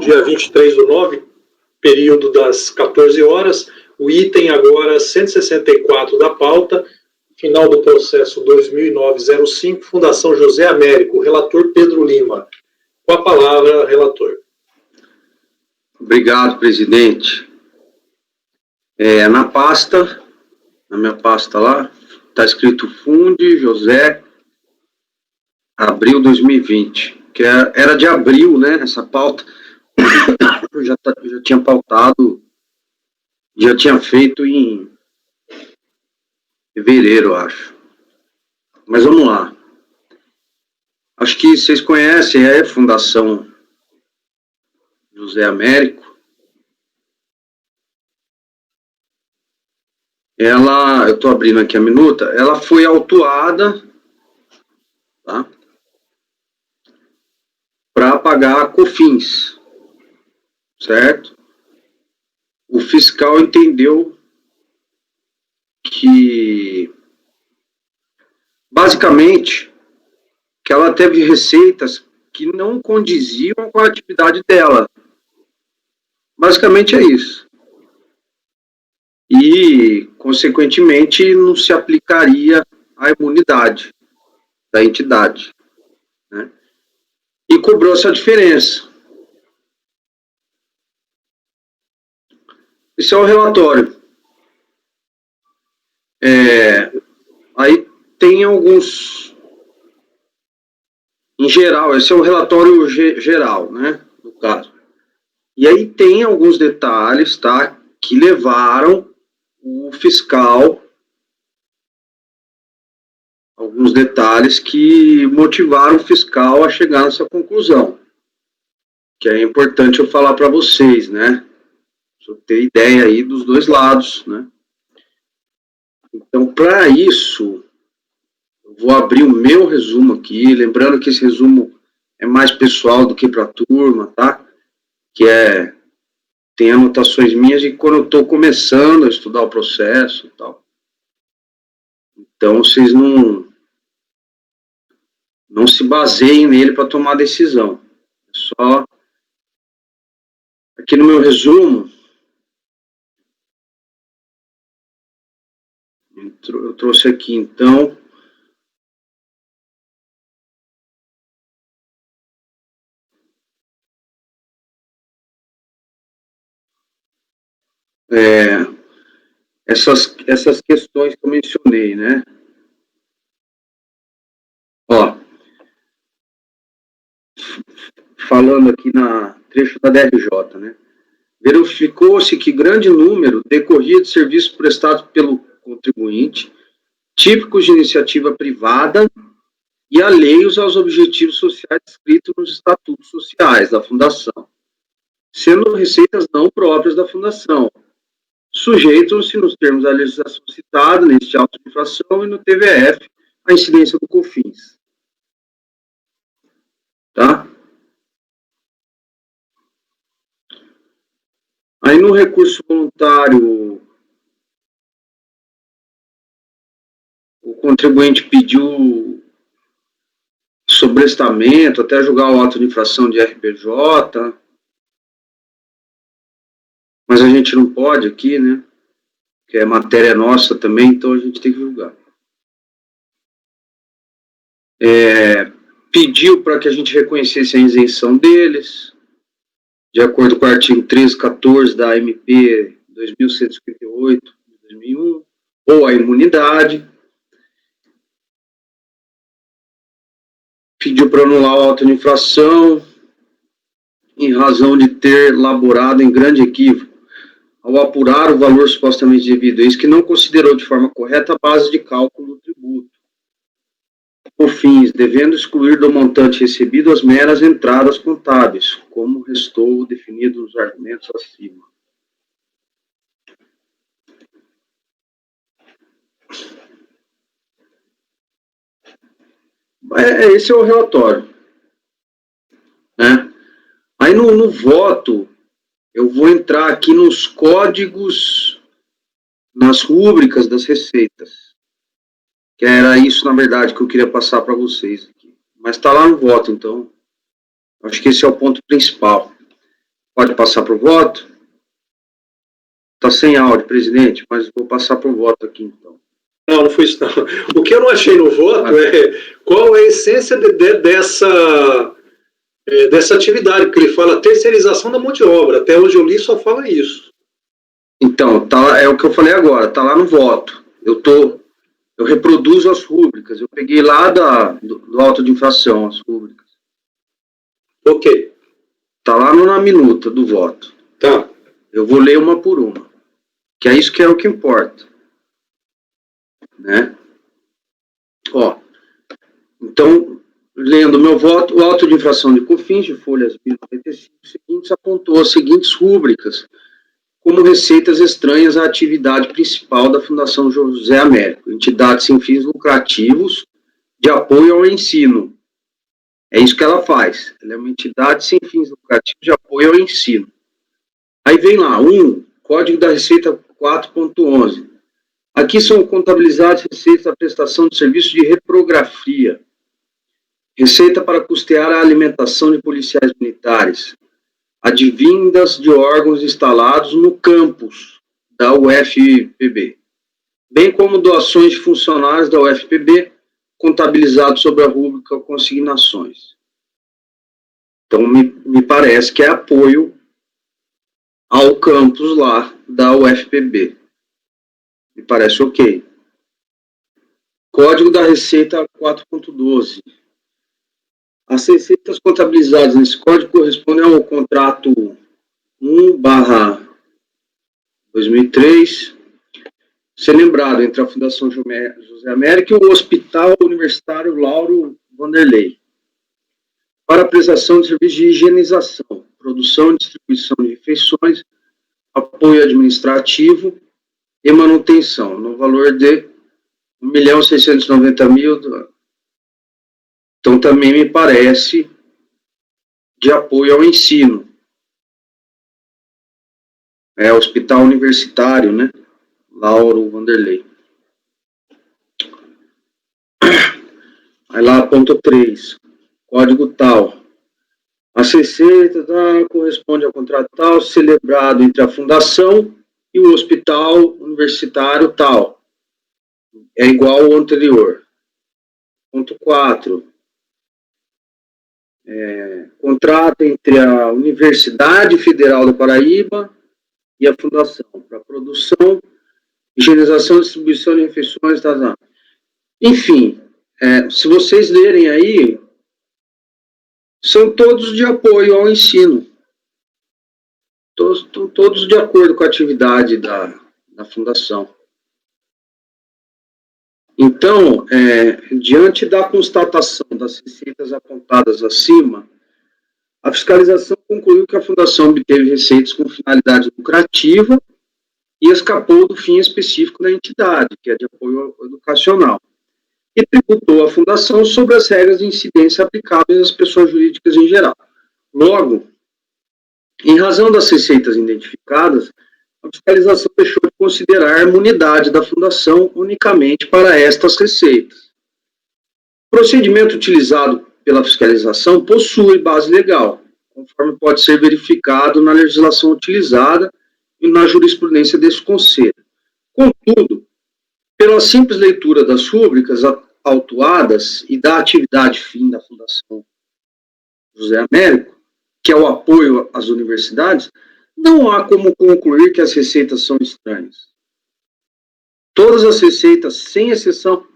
dia 23/9, período das 14 horas, o item agora 164 da pauta, final do processo 2009-05, Fundação José Américo, relator Pedro Lima. Com a palavra, relator. Obrigado, presidente. Na minha pasta lá, está escrito Funde José, abril 2020, que era de abril, né, essa pauta. Eu já tinha pautado, já tinha feito em fevereiro, acho. Mas vamos lá. Acho que vocês conhecem a Fundação José Américo. Eu estou abrindo aqui a minuta, ela foi autuada, tá, para pagar COFINS, certo? O fiscal entendeu que, basicamente, que ela teve receitas que não condiziam com a atividade dela. Basicamente é isso. E, consequentemente, não se aplicaria a imunidade da entidade, né? E cobrou essa diferença. Esse é o relatório. Aí tem alguns... Em geral, esse é o relatório geral, né, no caso. E aí tem alguns detalhes, tá, que levaram o fiscal, alguns detalhes que motivaram o fiscal a chegar nessa conclusão, que é importante eu falar para vocês, né, para ter ideia aí dos dois lados, né. Então, para isso, eu vou abrir o meu resumo aqui, lembrando que esse resumo é mais pessoal do que para a turma, tá, que tem anotações minhas e quando eu estou começando a estudar o processo e tal. Então, vocês não se baseiem nele para tomar decisão. É só... Aqui no meu resumo, eu trouxe aqui, então... essas questões que eu mencionei, né? Ó, falando aqui na trecho da DRJ, né? Verificou-se que grande número decorria de serviços prestados pelo contribuinte, típicos de iniciativa privada e alheios aos objetivos sociais descritos nos estatutos sociais da Fundação, sendo receitas não próprias da Fundação, sujeitam-se, nos termos da legislação citada, neste auto de infração e no TVF, a incidência do COFINS. Tá? Aí no recurso voluntário, o contribuinte pediu sobrestamento até julgar o auto de infração de RPJ, mas a gente não pode aqui, né? Que é matéria nossa também, então a gente tem que julgar. Pediu para que a gente reconhecesse a isenção deles, de acordo com o artigo 1314 da MP 2158 de 2001, ou a imunidade. Pediu para anular o auto de infração, em razão de ter laborado em grande equívoco, ao apurar o valor supostamente devido a isso, que não considerou de forma correta a base de cálculo do tributo. COFINS, devendo excluir do montante recebido as meras entradas contábeis, como restou definido nos argumentos acima. Esse é o relatório, né? Aí no voto, eu vou entrar aqui nos códigos, nas rúbricas das receitas, que era isso, na verdade, que eu queria passar para vocês aqui. Mas está lá no voto, então, acho que esse é o ponto principal. Pode passar para o voto? Está sem áudio, presidente, mas vou passar para o voto aqui, então. Não foi isso, não. O que eu não achei no voto é qual é a essência dessa atividade, porque ele fala terceirização da mão de obra. Até onde eu li só fala isso. Então, é o que eu falei agora, está lá no voto. Eu reproduzo as rúbricas, eu peguei lá do auto de infração, as rúbricas. Ok. Está lá na minuta do voto. Tá. Eu vou ler uma por uma, que é isso que é o que importa. Né? Ó, então, lendo meu voto, o auto de infração de COFINS, de folhas 1095 seguintes, apontou as seguintes rúbricas como receitas estranhas à atividade principal da Fundação José Américo, entidade sem fins lucrativos de apoio ao ensino. É isso que ela faz. Ela é uma entidade sem fins lucrativos de apoio ao ensino. Aí vem lá, Código da Receita 4.11. Aqui são contabilizadas receitas da prestação de serviço de reprografia, receita para custear a alimentação de policiais militares, advindas de órgãos instalados no campus da UFPB, bem como doações de funcionários da UFPB contabilizados sob a rúbrica consignações. Então, me parece que é apoio ao campus lá da UFPB. Me parece ok. Código da Receita 4.12. As receitas contabilizadas nesse código correspondem ao contrato 1/2003, ser lembrado entre a Fundação José Américo e o Hospital Universitário Lauro Vanderlei, para a prestação de serviços de higienização, produção e distribuição de refeições, apoio administrativo e manutenção, no valor de R$1.690.000. Então, também me parece de apoio ao ensino. É Hospital Universitário, né? Lauro Vanderlei. Aí lá, ponto 3. Código tal. As receitas corresponde ao contrato tal, celebrado entre a fundação e o hospital universitário tal. É igual ao anterior. Ponto 4. Contrato entre a Universidade Federal da Paraíba e a Fundação para produção, higienização e distribuição de refeições, enfim, se vocês lerem aí, são todos de apoio ao ensino, todos de acordo com a atividade da Fundação. Então, diante da constatação das receitas apontadas acima, a fiscalização concluiu que a Fundação obteve receitas com finalidade lucrativa e escapou do fim específico da entidade, que é de apoio educacional, e tributou a Fundação sobre as regras de incidência aplicáveis às pessoas jurídicas em geral. Logo, em razão das receitas identificadas, a fiscalização deixou de considerar a imunidade da Fundação unicamente para estas receitas. O procedimento utilizado pela fiscalização possui base legal, conforme pode ser verificado na legislação utilizada e na jurisprudência desse Conselho. Contudo, pela simples leitura das rúbricas autuadas e da atividade fim da Fundação José Américo, que é o apoio às universidades, não há como concluir que as receitas são estranhas. Todas as receitas, sem exceção,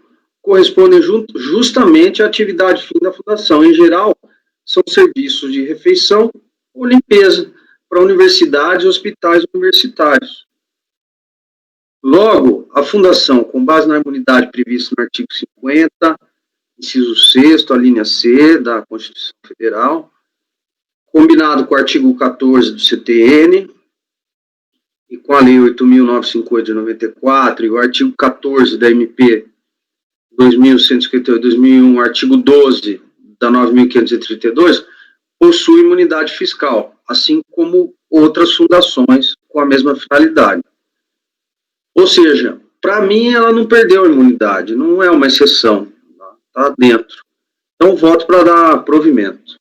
correspondem justamente à atividade fim da Fundação. Em geral, são serviços de refeição ou limpeza para universidades e hospitais universitários. Logo, a Fundação, com base na imunidade prevista no artigo 50, inciso 6º, a linha C da Constituição Federal, combinado com o artigo 14 do CTN, e com a Lei 8.958 de 94, e o artigo 14 da MP 2158-2001, artigo 12 da 9.532, possui imunidade fiscal, assim como outras fundações com a mesma finalidade. Ou seja, para mim ela não perdeu a imunidade, não é uma exceção, está dentro. Então voto para dar provimento.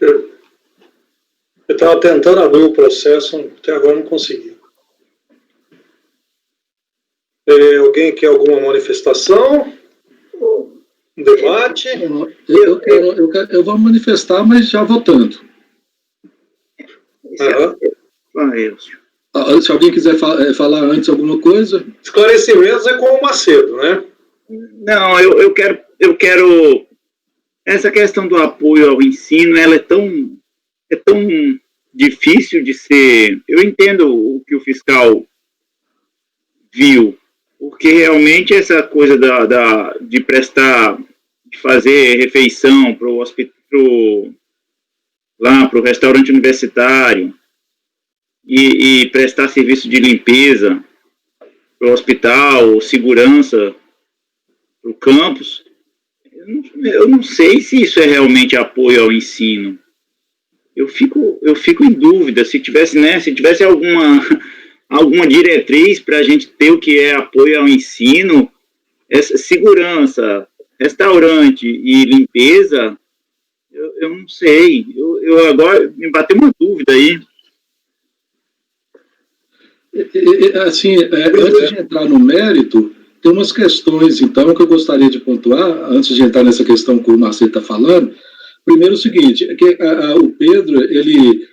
Eu estava tentando abrir o processo, até agora não consegui. Alguém quer alguma manifestação? Um debate? Eu vou manifestar, mas já votando. Se alguém quiser falar antes alguma coisa. Esclarecimentos é com o Macedo, né? Não, eu quero... Essa questão do apoio ao ensino, ela é tão difícil de ser... Eu entendo o que o fiscal viu, porque realmente essa coisa de fazer refeição para o restaurante universitário e prestar serviço de limpeza para o hospital, segurança para o campus, eu não sei se isso é realmente apoio ao ensino. Eu fico em dúvida se tivesse alguma diretriz para a gente ter o que é apoio ao ensino, essa segurança, restaurante e limpeza, eu não sei. Eu agora me bateu uma dúvida aí. Assim, antes de entrar no mérito, tem umas questões, então, que eu gostaria de pontuar, antes de entrar nessa questão que o Marcelo está falando. Primeiro, o seguinte, que o Pedro, ele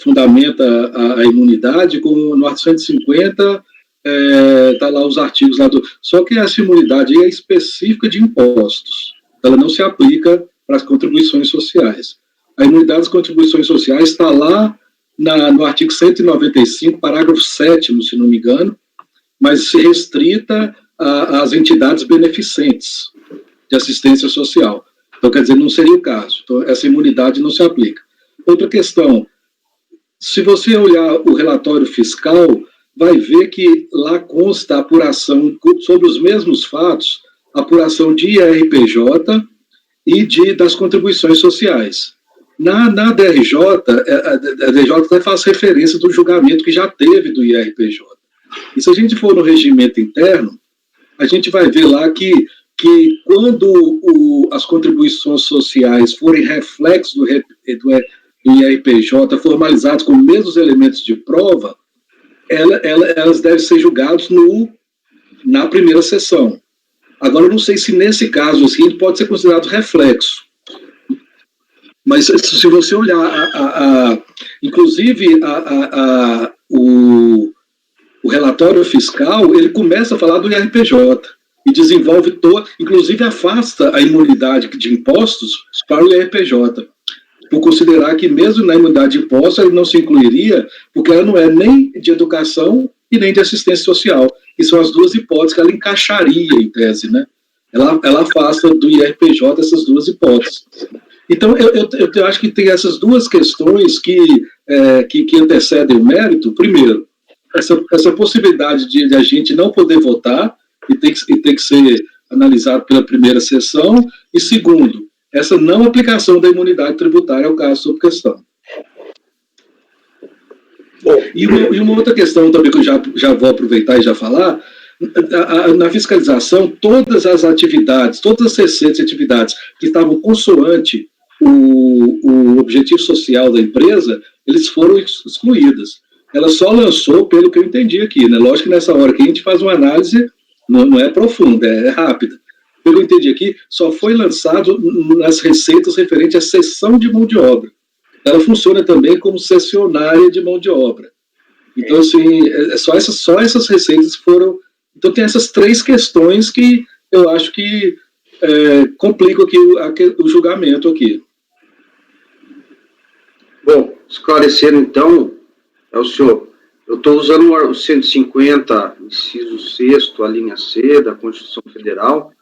fundamenta a imunidade no artigo 150, está lá os artigos lá Só que essa imunidade é específica de impostos, ela não se aplica para as contribuições sociais. A imunidade das contribuições sociais está lá no artigo 195, parágrafo 7º, se não me engano, mas se restrita às entidades beneficentes de assistência social. Então, quer dizer, não seria o caso. Então, essa imunidade não se aplica. Outra questão, se você olhar o relatório fiscal, vai ver que lá consta a apuração sobre os mesmos fatos, apuração de IRPJ e das contribuições sociais. Na DRJ, a DRJ até faz referência do julgamento que já teve do IRPJ. E se a gente for no regimento interno, a gente vai ver lá que quando as contribuições sociais forem reflexos do IRPJ formalizados com os mesmos elementos de prova, elas devem ser julgadas na primeira sessão. Agora, eu não sei se nesse caso assim, pode ser considerado reflexo. Mas se você olhar, inclusive, o relatório fiscal, ele começa a falar do IRPJ e desenvolve inclusive afasta a imunidade de impostos para o IRPJ, por considerar que mesmo na imunidade de impostos ele não se incluiria, porque ela não é nem de educação e nem de assistência social. E são as duas hipóteses que ela encaixaria, em tese, né? Ela afasta do IRPJ essas duas hipóteses. Então, eu acho que tem essas duas questões que antecedem o mérito. Primeiro, essa possibilidade de a gente não poder votar e tem que ser analisado pela primeira sessão. E segundo, essa não aplicação da imunidade tributária ao caso sob questão. E uma outra questão também que eu já vou aproveitar e já falar, na fiscalização, todas as atividades, todas as receitas e atividades que estavam consoante o objetivo social da empresa, eles foram excluídas. Ela só lançou, pelo que eu entendi aqui, né? Lógico que nessa hora que a gente faz uma análise, não é profunda, é rápida. Pelo que eu entendi aqui, só foi lançado nas receitas referentes à cessão de mão de obra. Ela funciona também como cessionária de mão de obra. Então, assim, só essas receitas foram... Então, tem essas três questões que eu acho que complicam aqui o julgamento aqui. Bom, esclarecendo, então, o senhor, eu estou usando o 150, inciso 6º, a linha C da Constituição Federal,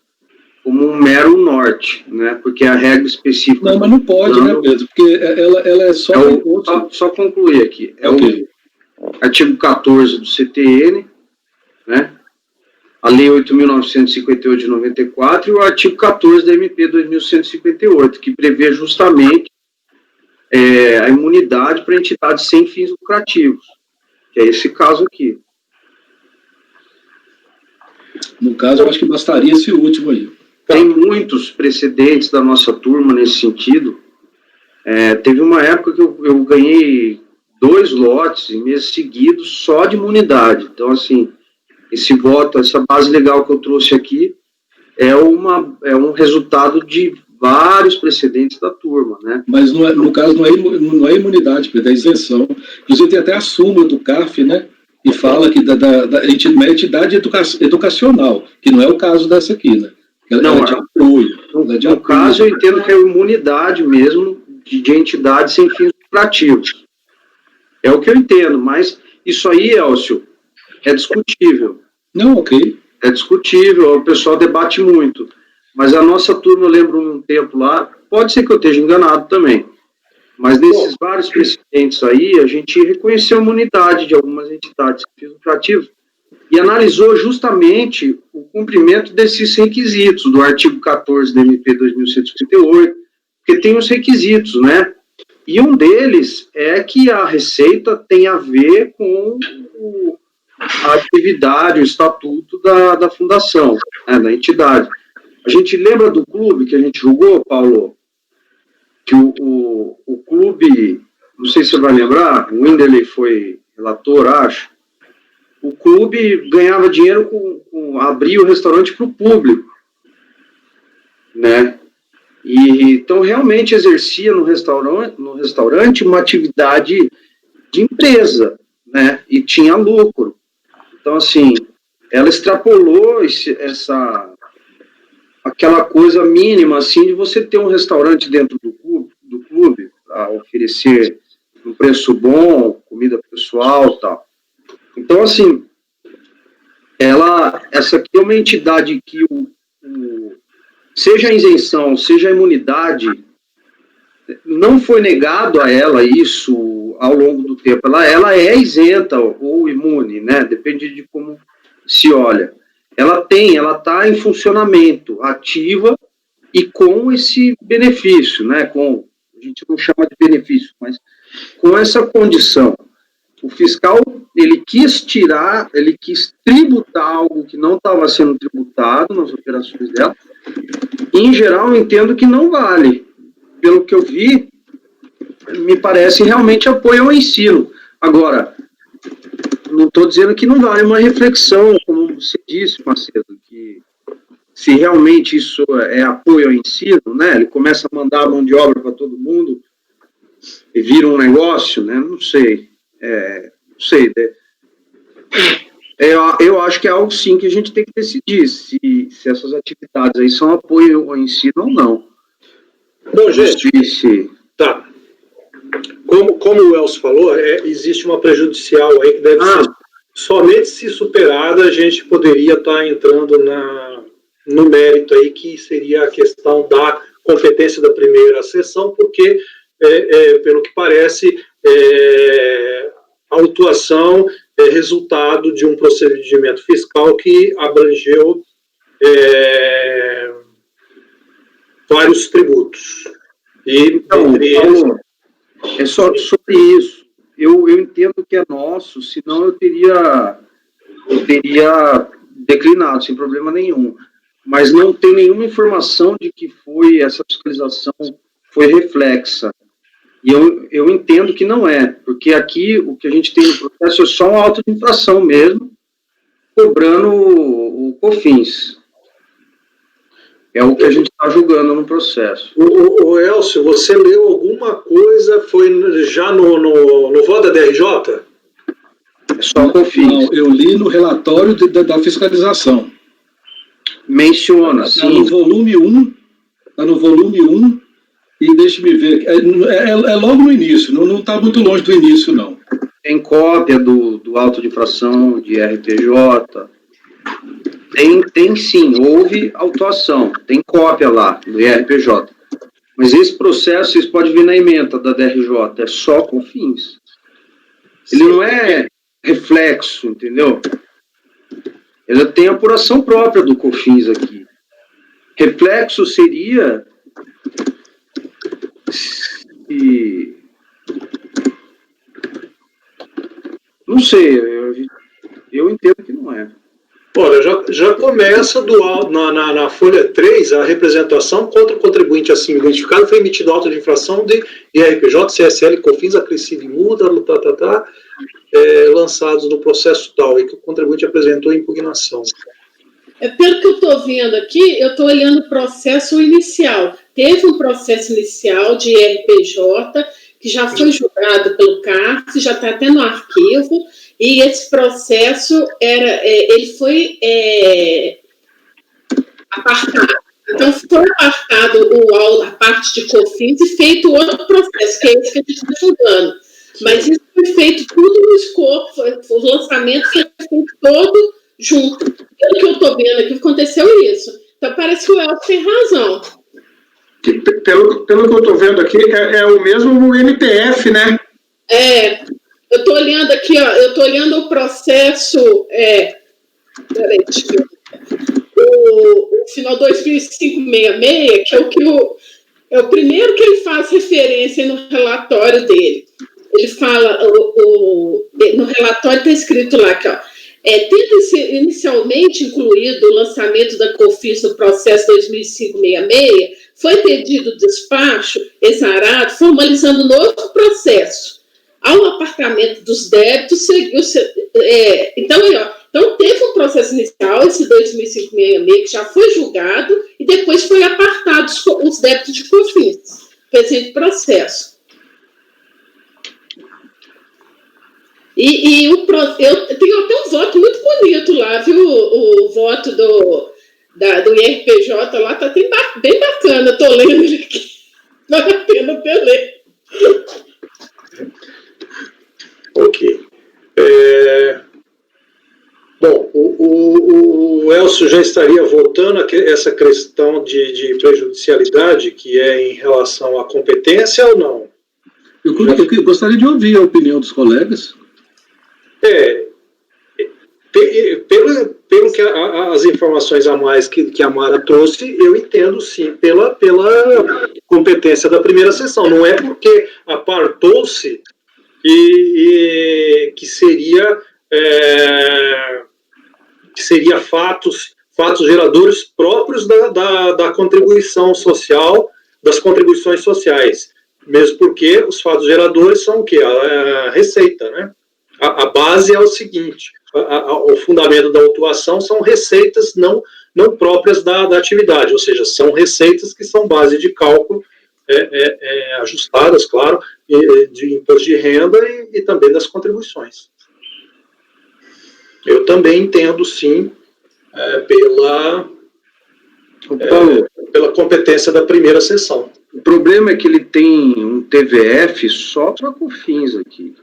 como um mero norte, né? Porque a regra específica... Não, mas não pode, né, Pedro? Porque ela é só... Só concluir aqui. É okay. O artigo 14 do CTN, né? A Lei 8.958 de 94 e o artigo 14 da MP 2.158, que prevê justamente a imunidade para entidades sem fins lucrativos. que é esse caso aqui. No caso, eu acho que bastaria esse último aí. Tem muitos precedentes da nossa turma nesse sentido. Teve uma época que eu ganhei 2 lotes em meses seguidos só de imunidade. Então, assim, esse voto, essa base legal que eu trouxe aqui é um resultado de vários precedentes da turma, né? Mas, no caso, não é imunidade, é isenção. Inclusive, tem até a súmula do CARF, né? E fala que uma entidade educacional, que não é o caso dessa aqui, né? Não, de apoio. No caso, eu entendo que é imunidade mesmo de entidade sem fins lucrativos. É o que eu entendo, mas isso aí, Elcio, é discutível. Não, ok. É discutível, o pessoal debate muito. Mas a nossa turma, eu lembro um tempo lá, pode ser que eu esteja enganado também, mas nesses vários precedentes aí, a gente reconheceu a imunidade de algumas entidades sem fins lucrativos e analisou justamente o cumprimento desses requisitos do artigo 14 da MP 2158, porque tem os requisitos, né? E um deles é que a receita tem a ver com a atividade, o estatuto da fundação, né, da entidade. A gente lembra do clube que a gente jogou, Paulo? Que o clube, não sei se você vai lembrar, o Winderley foi relator, acho. O clube ganhava dinheiro com abrir o restaurante para o público, né? E então realmente exercia no restaurante uma atividade de empresa, né? E tinha lucro. Então, assim, ela extrapolou aquela coisa mínima, assim, de você ter um restaurante dentro do clube para oferecer um preço bom, comida pessoal e tal. Então, assim, essa aqui é uma entidade que seja a isenção, seja a imunidade, não foi negado a ela isso ao longo do tempo. Ela é isenta ou imune, né? Depende de como se olha. Ela está em funcionamento, ativa e com esse benefício, né? A gente não chama de benefício, mas com essa condição. O fiscal, ele quis tributar algo que não estava sendo tributado nas operações dela. E, em geral, eu entendo que não vale. Pelo que eu vi, me parece realmente apoio ao ensino. Agora, não estou dizendo que não vale uma reflexão, como você disse, Macedo, que se realmente isso é apoio ao ensino, né? Ele começa a mandar a mão de obra para todo mundo e vira um negócio, né? Não sei. Não sei. Eu acho que é algo, sim, que a gente tem que decidir se essas atividades aí são apoio ao ensino ou não. Bom, gente, tá. Como o Elcio falou, existe uma prejudicial aí que deve ser somente se superada, a gente poderia estar entrando no mérito aí, que seria a questão da competência da primeira sessão, porque, pelo que parece, a autuação é resultado de um procedimento fiscal que abrangeu vários tributos. Então, Paulo, é só sobre isso. Eu entendo que é nosso, senão eu teria declinado, sem problema nenhum. Mas não tem nenhuma informação de que essa fiscalização foi reflexa. E eu entendo que não é, porque aqui o que a gente tem no processo é só um auto de infração mesmo, cobrando o COFINS. É o que a gente está julgando no processo. O Elcio, você leu alguma coisa, foi já no voto da DRJ? É só o COFINS. Não, eu li no relatório da fiscalização. Menciona, sim. Está no volume 1, e deixe-me ver, é logo no início, não está muito longe do início, não. Tem cópia do auto de infração de RPJ. Tem sim, houve autuação, tem cópia lá do IRPJ. Mas esse processo, vocês podem ver na ementa da DRJ, é só COFINS. Ele não é reflexo, entendeu? Ele tem apuração própria do COFINS aqui. Reflexo seria Não sei, eu entendo que não é. Olha, já começa na folha 3, a representação contra o contribuinte assim identificado foi emitido auto de infração de IRPJ, CSL, COFINS, acrescido e multa, lançados no processo tal, e que o contribuinte apresentou impugnação. Pelo que eu estou vendo aqui, eu estou olhando o processo inicial. Teve um processo inicial de IRPJ, que já foi julgado pelo CARF, já está até no arquivo, e esse processo ele foi apartado. Então, foi apartado a parte de COFINS e feito outro processo, que é esse que a gente está julgando. Mas isso foi feito tudo no escopo, o lançamento foi feito todo junto. Pelo que eu estou vendo aqui, aconteceu isso. Então, parece que o Elcio tem razão. Pelo que eu estou vendo aqui, é o mesmo MPF, né? Eu estou olhando aqui, ó, eu estou olhando o processo, peraí, deixa eu ver. O final 2566, que é o primeiro que ele faz referência no relatório dele. Ele fala, no relatório está escrito lá, que, ó, tendo inicialmente incluído o lançamento da COFINS no processo 2566, foi pedido despacho exarado, formalizando novo processo. Ao apartamento dos débitos, seguiu... Então, teve um processo inicial, esse 2566, que já foi julgado, e depois foi apartado os débitos de COFINS, presente processo. Eu tenho até um voto muito bonito lá, viu? O voto do IRPJ lá está bem bacana, estou lendo ele aqui. Vale a pena até ler. Ok. Bom, o Elcio já estaria voltando a essa questão de prejudicialidade, que é em relação à competência ou não? Eu gostaria de ouvir a opinião dos colegas. Pelo que as informações a mais que a Mara trouxe, eu entendo sim pela competência da primeira sessão. Não é porque apartou-se que seria fatos geradores próprios da contribuição social, das contribuições sociais, mesmo porque os fatos geradores são o quê? A receita, né? A base é o seguinte, o fundamento da autuação são receitas não próprias da atividade, ou seja, são receitas que são base de cálculo, ajustadas, claro, de imposto de renda e também das contribuições. Eu também entendo, sim, pela competência da primeira sessão. O problema é que ele tem um TVF só para COFINS aqui.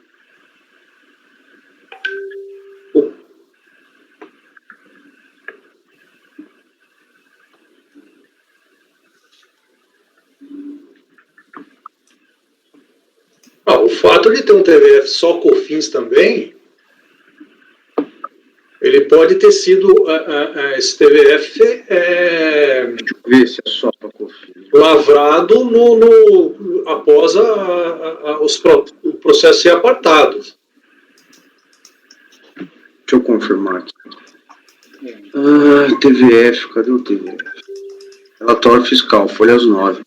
O fato de ter um TVF só COFINS também, ele pode ter sido esse TVF Deixa eu ver se é só para COFINS. Lavrado após o processo ser apartado. Deixa eu confirmar aqui. TVF, cadê o TVF? Relatório fiscal, folhas 9.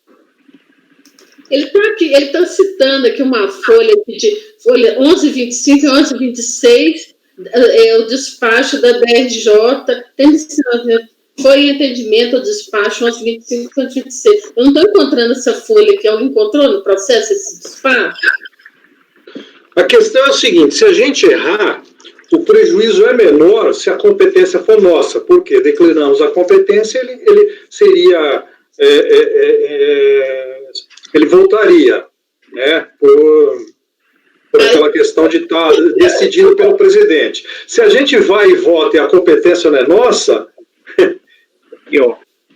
Ele está aqui, ele está citando aqui uma folha de folha 1125 e 1126, o despacho da BRJ, foi em entendimento ao despacho 1125 e 1126. Eu não estou encontrando essa folha aqui, alguém encontrou no processo esse despacho? A questão é o seguinte, se a gente errar, o prejuízo é menor se a competência for nossa, porque declinamos a competência, ele seria... ele voltaria, né, por aquela questão de estar decidido pelo presidente. Se a gente vai e vota e a competência não é nossa,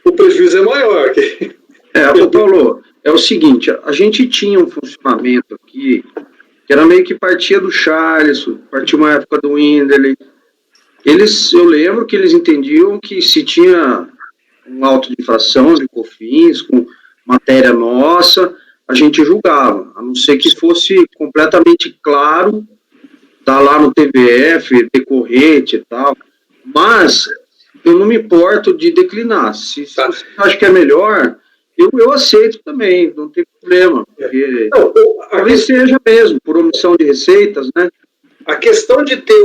o prejuízo é maior. Paulo, é o seguinte, a gente tinha um funcionamento aqui, que era meio que partia do Charles, partia uma época do Winderley. Eu lembro que eles entendiam que se tinha um auto de infração de COFINS, com matéria nossa, a gente julgava, a não ser que fosse completamente claro tá lá no TVF, decorrente e tal, mas eu não me importo de declinar. Se você acha que é melhor, eu aceito também, não tem problema, porque talvez seja mesmo, por omissão de receitas, né? A questão de ter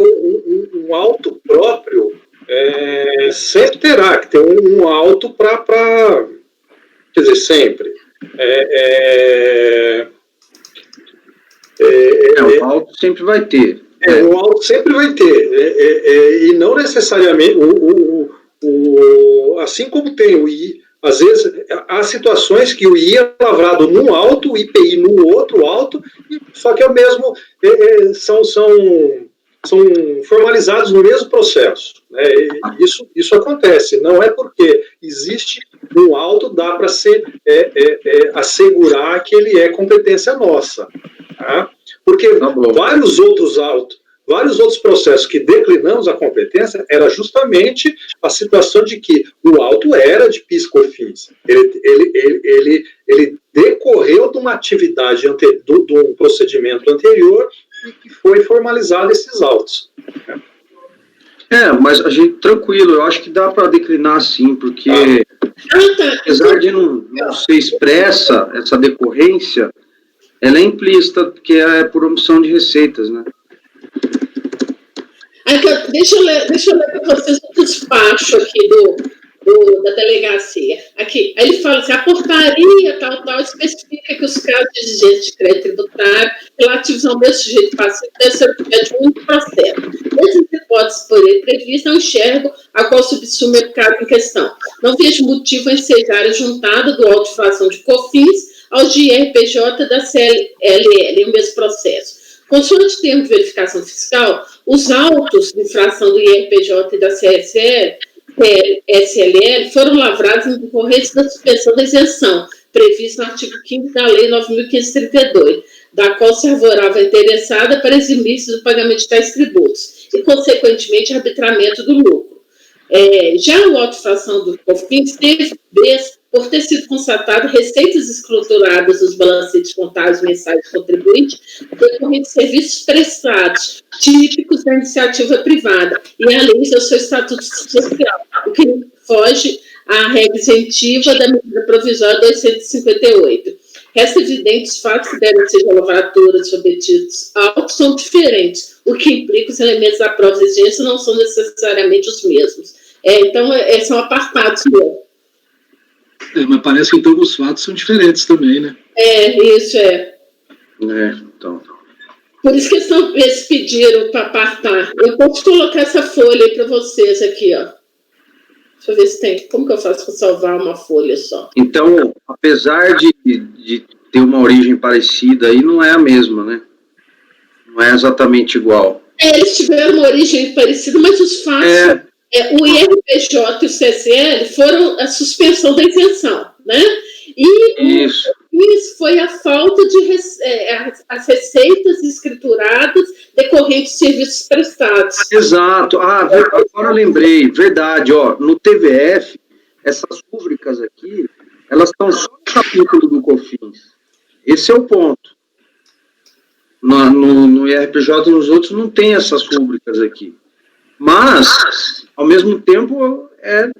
um auto próprio, sempre terá que ter um auto para, quer dizer, sempre. O auto sempre vai ter. O auto sempre vai ter. E não necessariamente, assim como tem o I, às vezes há situações que o I é lavrado num auto, o IPI no outro auto, só que é o mesmo, são formalizados no mesmo processo. Né? Isso acontece, não é porque existe um auto, dá para assegurar que ele é competência nossa. Tá? Porque vários outros processos que declinamos a competência era justamente a situação de que o auto era de PIS/COFINS. Ele decorreu de uma atividade, de um procedimento anterior e que foi formalizado esses autos. Mas a gente, tranquilo, eu acho que dá para declinar sim, porque apesar de não ser expressa essa decorrência, ela é implícita, porque é por omissão de receitas, né? Deixa eu ler para vocês o despacho aqui da delegacia. Aqui, aí ele fala assim, a portaria tal, especifica que os casos de exigência de crédito tributário relativos ao mesmo sujeito passivo devem ser objeto de um único processo. Essas hipóteses por ele previstas, eu enxergo a qual subsume o caso em questão. Não vejo motivo em ensejar a juntada do auto de infração de COFINS aos de IRPJ da CLL em o mesmo processo. Consoante termo de verificação fiscal, os autos de infração do IRPJ e da SLL foram lavrados em decorrência da suspensão da isenção, prevista no artigo 5º da Lei 9.532, da qual se arvorava a interessada para eximir-se do pagamento de tais tributos, e, consequentemente, arbitramento do lucro. Já o auto de infração do COFINS teve vez por ter sido constatado receitas escrituradas dos balancetes contábeis mensais do contribuinte decorrente de serviços prestados, típicos da iniciativa privada, e além do seu estatuto social, o que foge à regra isentiva da medida provisória 258. Resta evidente os fatos que devem ser lavraduras submetidos autos são diferentes, o que implica que os elementos da prova de exigência não são necessariamente os mesmos. Então, são apartados mesmo. Mas parece que então os fatos são diferentes também, né? Isso então. Por isso que eles pediram para apartar. Eu posso colocar essa folha aí para vocês aqui, ó. Deixa eu ver se tem. Como que eu faço para salvar uma folha só? Então, apesar de ter uma origem parecida, aí não é a mesma, né? Não é exatamente igual. Eles tiveram uma origem parecida, mas os fatos... o IRPJ e o CSL foram a suspensão da isenção, né? E isso foi a falta de as receitas escrituradas decorrentes de serviços prestados. Exato. Agora eu lembrei, verdade, no TVF, essas rúbricas aqui, elas estão só no capítulo do COFINS. Esse é o ponto. No IRPJ, nos outros, não tem essas rúbricas aqui. Mas, ao mesmo tempo,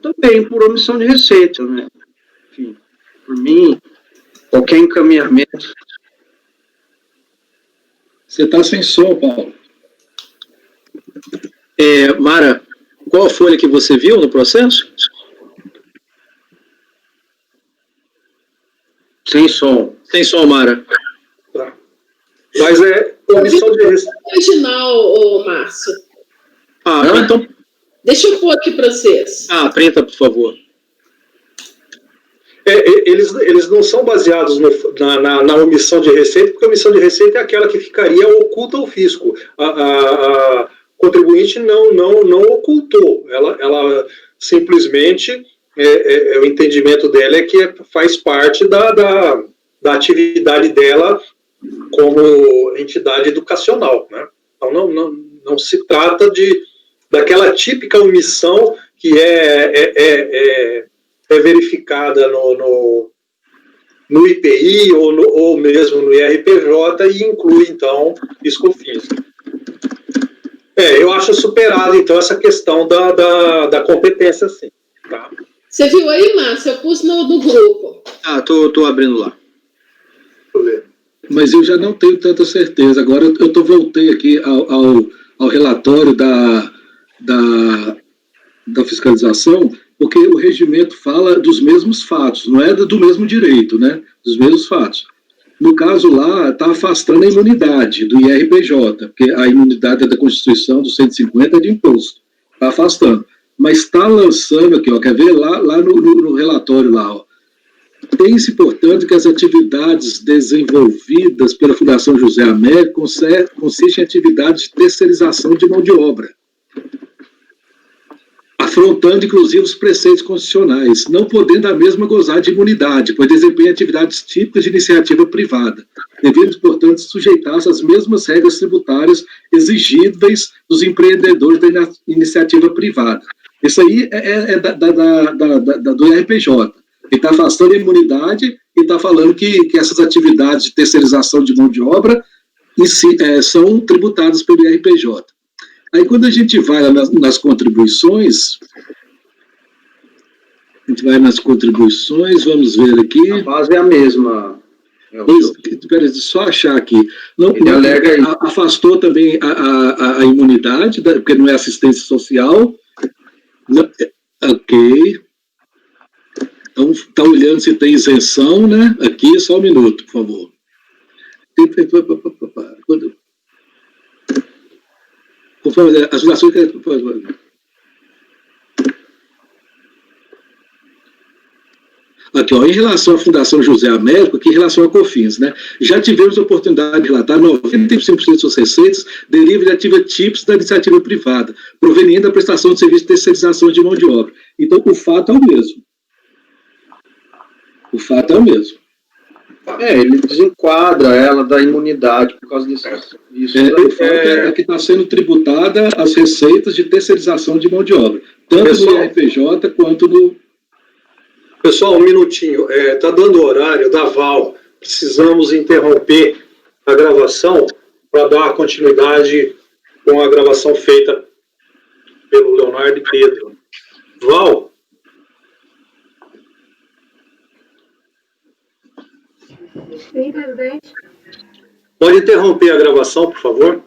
também por omissão de receita, né? Enfim, por mim, qualquer encaminhamento. Você está sem som, Paulo. Mara, qual a folha que você viu no processo? Sem som. Sem som, Mara. Tá. Mas omissão de receita. Original, Márcio. Então... Deixa eu pôr aqui para vocês. Printa, por favor. Eles não são baseados na omissão de receita, porque a omissão de receita é aquela que ficaria oculta ao fisco. A contribuinte não ocultou. Ela simplesmente, o entendimento dela é que faz parte da atividade dela como entidade educacional. Né? Então, não se trata daquela típica omissão que é verificada no IPI ou mesmo no IRPJ e inclui, então, PIS/COFINS. Eu acho superado, então, essa questão da competência, sim. Tá? Você viu aí, Márcio? Eu pus no grupo. Ah, tô abrindo lá. Deixa eu ver. Mas eu já não tenho tanta certeza. Agora eu voltei aqui ao relatório da fiscalização, porque o regimento fala dos mesmos fatos, não é do mesmo direito, né? Dos mesmos fatos. No caso lá, está afastando a imunidade do IRPJ, porque a imunidade é da Constituição, do 150 é de imposto. Está afastando. Mas está lançando aqui, ó, quer ver? Lá no relatório lá, ó. Tem-se, portanto, que as atividades desenvolvidas pela Fundação José Américo consistem em atividades de terceirização de mão de obra, afrontando, inclusive, os preceitos constitucionais, não podendo a mesma gozar de imunidade, pois desempenha atividades típicas de iniciativa privada, devendo, portanto, sujeitar-se às mesmas regras tributárias exigíveis dos empreendedores da iniciativa privada. Isso aí é do RPJ. Ele está afastando a imunidade e está falando que essas atividades de terceirização de mão de obra são tributadas pelo IRPJ. Aí, quando a gente vai nas contribuições, vamos ver aqui. A base é a mesma. Espera, só achar aqui. Não, alega afastou também a imunidade, porque não é assistência social. Não, ok. Então, está olhando se tem isenção, né? Aqui, só um minuto, por favor. As ações que... Aqui, ó, em relação à Fundação José Américo, aqui em relação a COFINS, né? Já tivemos a oportunidade de relatar 95% de suas receitas derivam de ativos típicos da iniciativa privada, proveniente da prestação de serviço de terceirização de mão de obra. Então, o fato é o mesmo. O fato é o mesmo. Ele desenquadra ela da imunidade por causa disso. O fato é que está sendo tributada as receitas de terceirização de mão de obra, tanto no IRPJ quanto no... Pessoal, um minutinho. Está dando o horário da Val. Precisamos interromper a gravação para dar continuidade com a gravação feita pelo Leonardo e Pedro. Val? Sim, presidente. Pode interromper a gravação, por favor?